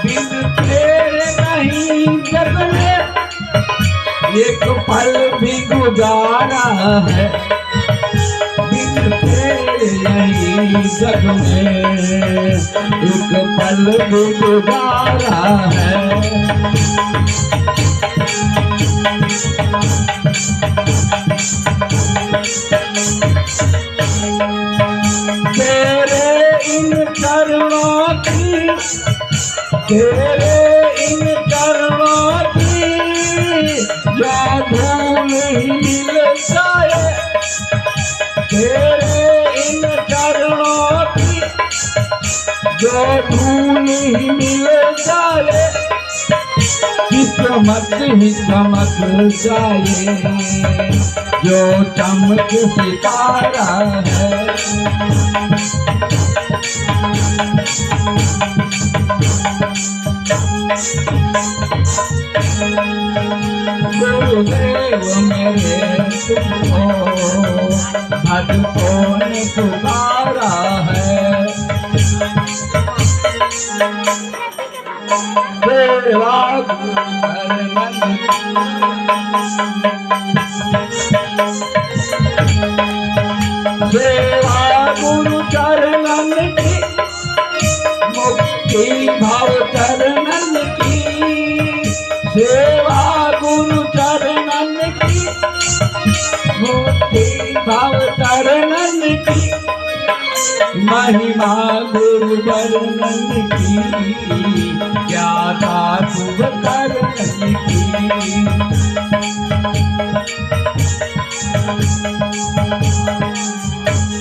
बिन तेरे नहीं जग में एक पल भी गुजारा है, बिन तेरे नहीं जग में एक पल भी गुजारा है। तेरे इन चरणों की, तेरे इन चरणों की जो धूल ही मिल जाए, तेरे इन चरणों की जो धूल ही मिल जाए, किस्मत ही चमक जाए, जो चमक सितारा है। गुरुदेव मेरे तुमको भक्तों ने पुकारा है, सेवा सेवा गुरु चरणन की, मुक्ति भाव चरणन की, सेवा गुरु चरणन की, मुक्ति भाव चरणन की, महिमा गुरु चरणन की, ज्ञाता शुभ चरणन की।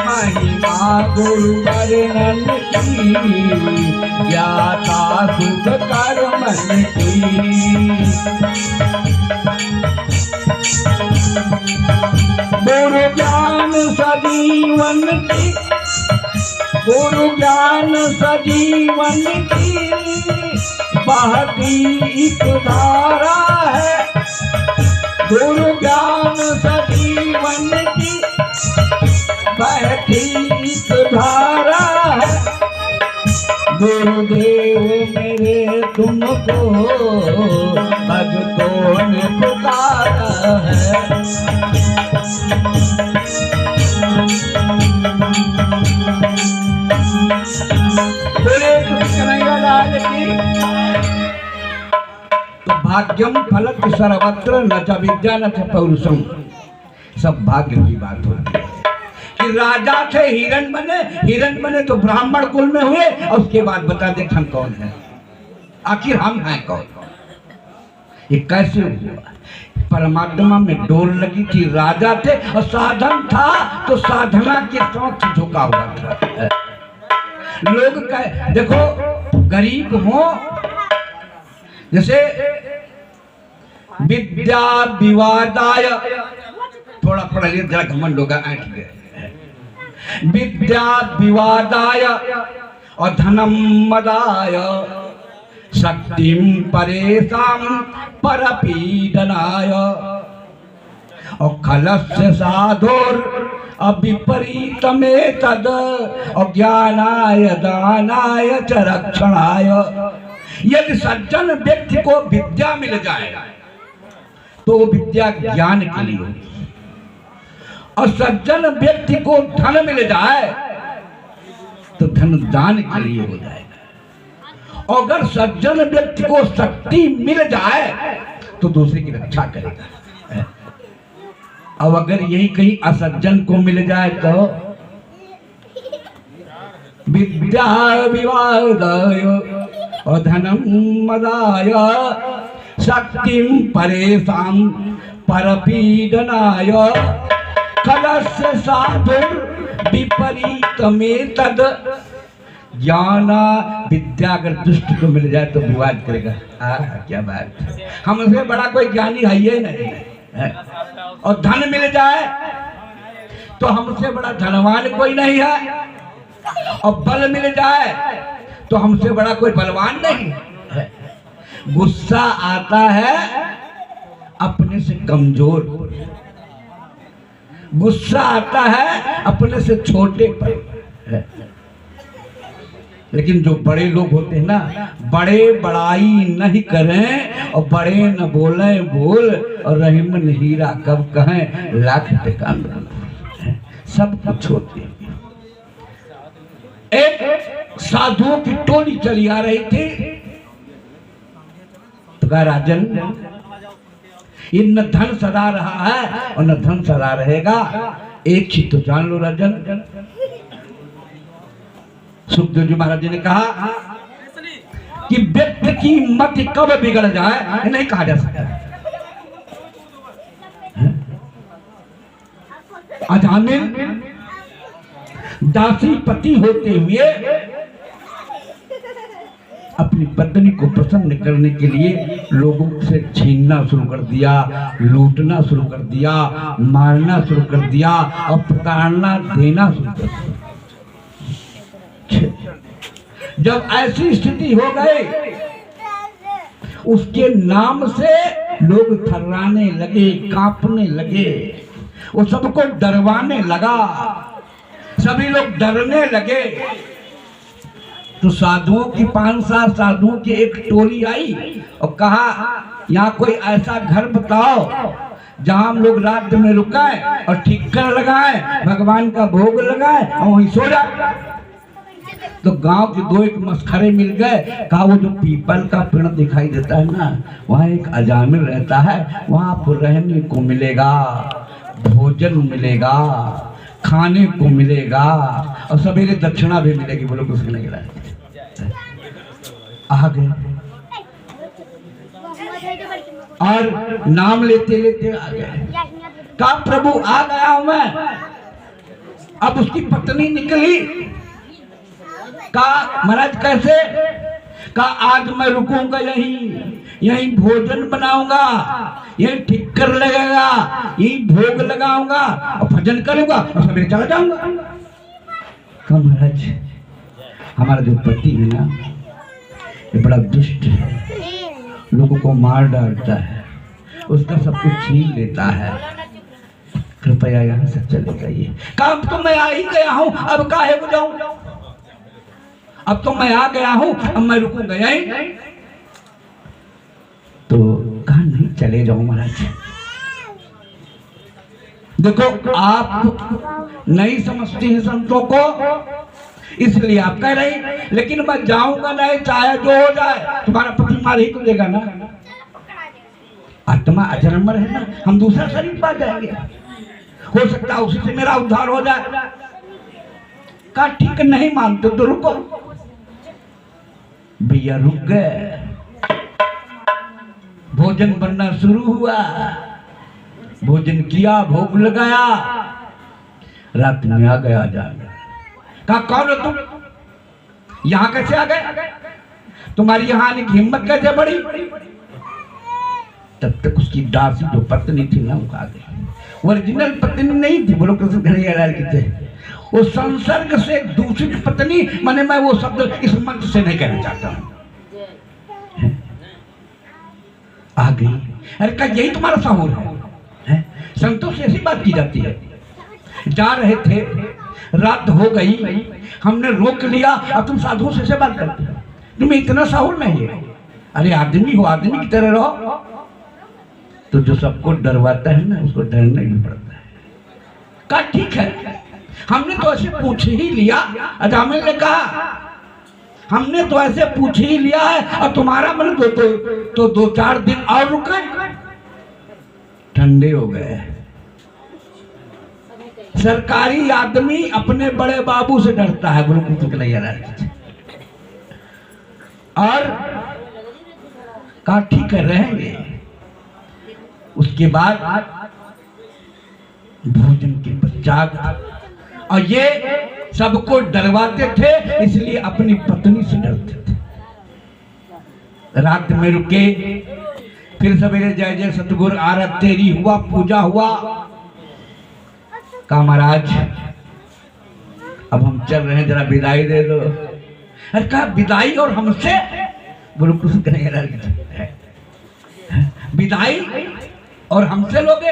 महिमा गुरु चरणन की, ज्ञाता शुभ कर्मन की। गुरु ज्ञान सजीवन की, गुरु ज्ञान सजीवन की बहती एक धारा है, गुरु ज्ञान सजीवन की बहती एक धारा है। गुरुदेव मेरे तुमको भक्तों ने पुकारा है। तो भाग्यम फलत सर्वत्र न च विद्या न च पौरुषम, सब भाग्य की बात होती है कि राजा थे हिरण बने तो ब्राह्मण कुल में हुए, और उसके बाद बता दे हम कौन है, आखिर हम हैं कौन। ये कैसे हुआ? परमात्मा में डोर लगी थी, राजा थे और साधन था तो साधना के समक्ष झुका हुआ था। लोग देखो गरीब हो, जैसे विद्या विवादाय, थोड़ा पढ़ लिया जरा घमंड होगा, ऐंठ गए। विद्या विवादाय और धनम मदाय शक्तिम परेशान परपीडनाय और खलस्य साधोर अविपरीत में तद अज्ञानाय दानाय च रक्षणाय। यदि सज्जन व्यक्ति को विद्या मिल जाए तो विद्या ज्ञान के लिए, और सज्जन व्यक्ति को धन मिल जाए तो धन दान के लिए हो जाएगा। अगर सज्जन व्यक्ति को शक्ति मिल जाए तो दूसरे की रक्षा करेगा। अब अगर यही कहीं असज्जन को मिल जाए तो विद्या विवादाय और धनम मदाय शक्तिम परेशान परपीडनाय खलस्य साधुर विपरीत में तद ज्ञाना। विद्या अगर दुष्ट को मिल जाए तो विवाद करेगा। क्या बात, हमसे बड़ा कोई ज्ञानी है ये नहीं है। और धन मिल जाए तो हमसे बड़ा धनवान कोई नहीं है, और बल मिल जाए तो हमसे बड़ा कोई बलवान नहीं है। गुस्सा आता है अपने से कमजोर, गुस्सा आता है अपने से छोटे पर। लेकिन जो बड़े लोग होते हैं ना, बड़े बड़ाई नहीं करें और बड़े न बोले बोल, और रहीमन हीरा कब कहें लाख टका सब कुछ होते हैं। एक साधुओं की टोली चली आ रही थी, तो कहा राजन ये न धन सदा रहा है और न धन सदा रहेगा, एक चीज तो जान लो राजन। सुखदेव जी महाराज जी ने कहा कि व्यक्ति की मति कब बिगड़ जाए नहीं कहा जा सकता। अजामिल दासी पति होते हुए अपनी पत्नी को प्रसन्न करने के लिए लोगों से छीनना शुरू कर दिया, लूटना शुरू कर दिया, मारना शुरू कर दिया और प्रताड़ना देना शुरू कर दिया। जब ऐसी स्थिति हो गई, उसके नाम से लोग थर्राने लगे, कांपने लगे, वो सबको डरवाने लगा, सभी लोग डरने लगे। तो साधुओं की 5-7 साधुओं की एक टोली आई और कहा यहाँ कोई ऐसा घर बताओ जहां हम लोग रात में रुकाएं और ठिक्कर लगाएं, भगवान का भोग लगाएं और वहीं सो जाए। तो गांव के 2 एक मस्खरे मिल गए, कहा वो जो पीपल का पेड़ दिखाई देता है ना, वहाँ एक अजामिल रहता है, वहाँ आपको रहने को मिलेगा, भोजन मिलेगा, खाने को मिलेगा और सवेरे दक्षिणा भी मिलेगी। बोलो कुछ नहीं गिरा। आ गए और नाम लेते लेते आ गए। कहा प्रभु आ गया हूं मैं। अब उसकी पत्नी निकली, कहा महाराज कैसे? कहा आज मैं रुकूंगा यहीं भोजन बनाऊंगा, यहीं ठिक्कर लगेगा, यहीं भोग लगाऊंगा और भजन करूंगा और सवेरे चला जाऊंगा। कहा महाराज हमारा जो पति है ना, ये बड़ा दुष्ट है, लोगों को मार डालता है, उसका सब कुछ छीन लेता है, कृपया यहाँ से चले जाइए। कहा अब तो मैं आ ही गया हूँ, अब काहे को जाऊं? अब तो मैं आ गया हूं, अब मैं रुकूंगा यहीं। तो कहा नहीं चले जाओ महाराज। देखो आप नहीं समझते हैं संतों को, इसलिए आप कह रहे हैं, लेकिन मैं जाऊंगा नहीं, चाहे जो हो जाए, तुम्हारा पति मार ही तो देगा ना। आत्मा अजरमर है ना, हम दूसरा शरीर पा जाएंगे, हो सकता है उसी से मेरा उद्धार हो जाए। कहा ठीक नहीं मानते तो रुको। भैया रुक गए, भोजन बनना शुरू हुआ, भोजन किया, भोग लगाया, रात में आ गया जाने। कहा कौन हो तुम, यहाँ कैसे आ गए, तुम्हारी यहाँ आने की हिम्मत कैसे बढ़ी? तब तक उसकी दासी जो पत्नी थी ना, वो आ गई। ओरिजिनल पत्नी नहीं थी, बोलो कृष्ण कन्हैया की थे, वो संसर्ग से दूषित पत्नी। माने मैं वो शब्द इस मंच से नहीं कहना चाहता हूं। आ गई। अरे क्या यही तुम्हारा साहूर है? संतों से ऐसी बात की जाती है। जा रहे थे, रात हो गई, हमने रोक लिया और तुम साधुओं से बात करते हो, तुम्हें इतना साहूर नहीं है? अरे आदमी हो, आदमी की तरह रहो। तो जो सबको डरवाता है ना, उसको डरना ही पड़ता है। कहा ठीक है, हमने तो ऐसे पूछ ही लिया। अजामिल ने कहा हमने तो ऐसे पूछ ही लिया है, और तुम्हारा मन तो 2-4 दिन और रुके। ठंडे हो गए। सरकारी आदमी अपने बड़े बाबू से डरता है, बोलो कुछ नहीं आ रहा। और कहा ठीक है रहेंगे। उसके बाद भोजन के पश्चात, और ये सबको डरवाते थे, इसलिए अपनी पत्नी से डरते थे। रात में रुके, फिर सवेरे जय जय सतगुरु आरत तेरी हुआ, पूजा हुआ। कहा महाराज अब हम चल रहे हैं, जरा विदाई दे दो। अरे कहा विदाई और हमसे? बोलो कुछ करेंगे, विदाई और हमसे लोगे?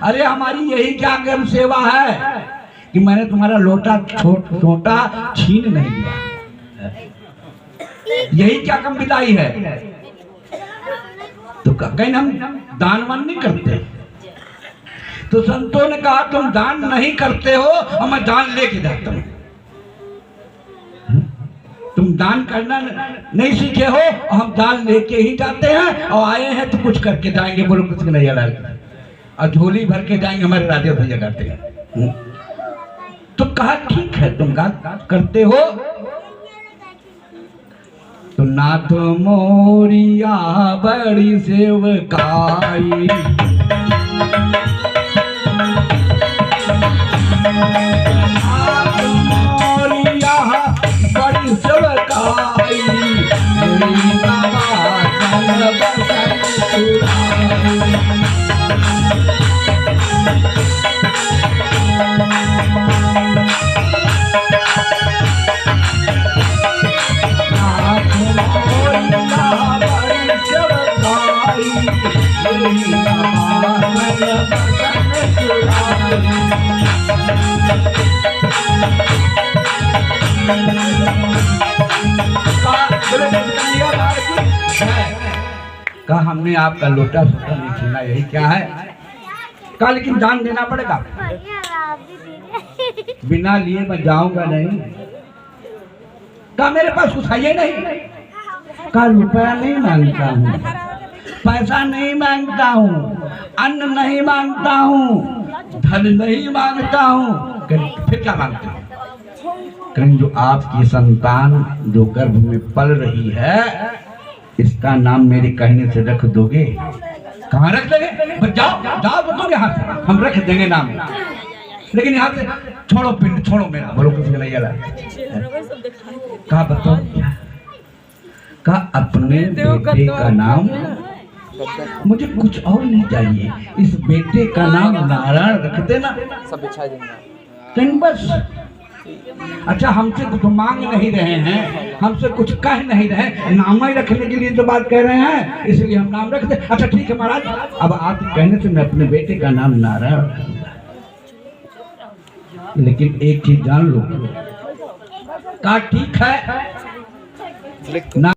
अरे हमारी यही क्या सेवा है कि मैंने तुम्हारा लोटा छोटा छीन नहीं लिया, यही क्या कम विदाई है? तो कहीं हम दान वान नहीं करते। तो संतों ने कहा तुम दान नहीं करते हो और मैं दान लेके जाता हूं। तुम दान करना नहीं सीखे हो और हम दान लेके ही जाते हैं, और आए हैं तो कुछ करके जाएंगे। बोलो कुछ नहीं लाल, और झोली भर के जाएंगे हमारे राधे भैया करते हैं। तो कहा ठीक है तुम दान करते हो तो नाथ मोरिया बड़ी सेवकाई, नाथ मोरिया बड़ी सेवकाई, मेरी बाबा चल बसन सुराई। कहा हमने आपका लोटा सोटा नहीं छीना, यही क्या है? कहा लेकिन दान देना पड़ेगा। बिना लिए मैं जाऊंगा नहीं। कहा मेरे पास कुछ है नहीं। कहा रुपया नहीं मांगता हूँ, पैसा नहीं मांगता हूँ, अन्न नहीं मांगता हूँ, धन नहीं मांगता हूँ। फिर क्या मांगते हैं? कहीं जो आपकी संतान जो गर्भ में पल रही है इसका नाम मेरे कहने से रख दोगे? कहाँ रख देंगे? जाओ जाओ बताओ यहाँ से हम रख देंगे नाम, लेकिन यहाँ से छोड़ो पिंड छोड़ो मेरा। बोलो कुछ नहीं यार। कहा बताओ? कहा अपने बेटे का नाम, मुझे कुछ और नहीं चाहिए, इस बेटे का नाम नारायण रख देना, सब बिछा देंगे बस। अच्छा हमसे कुछ मांग नहीं रहे हैं, हमसे कुछ कह नहीं रहे, नाम ही रखने के लिए तो बात कह रहे हैं, इसलिए हम नाम रख दे। अच्छा ठीक है महाराज, अब आप कहने से मैं अपने बेटे का नाम नारायण रखूंगा, लेकिन एक चीज जान लो। कहा ठीक है ना।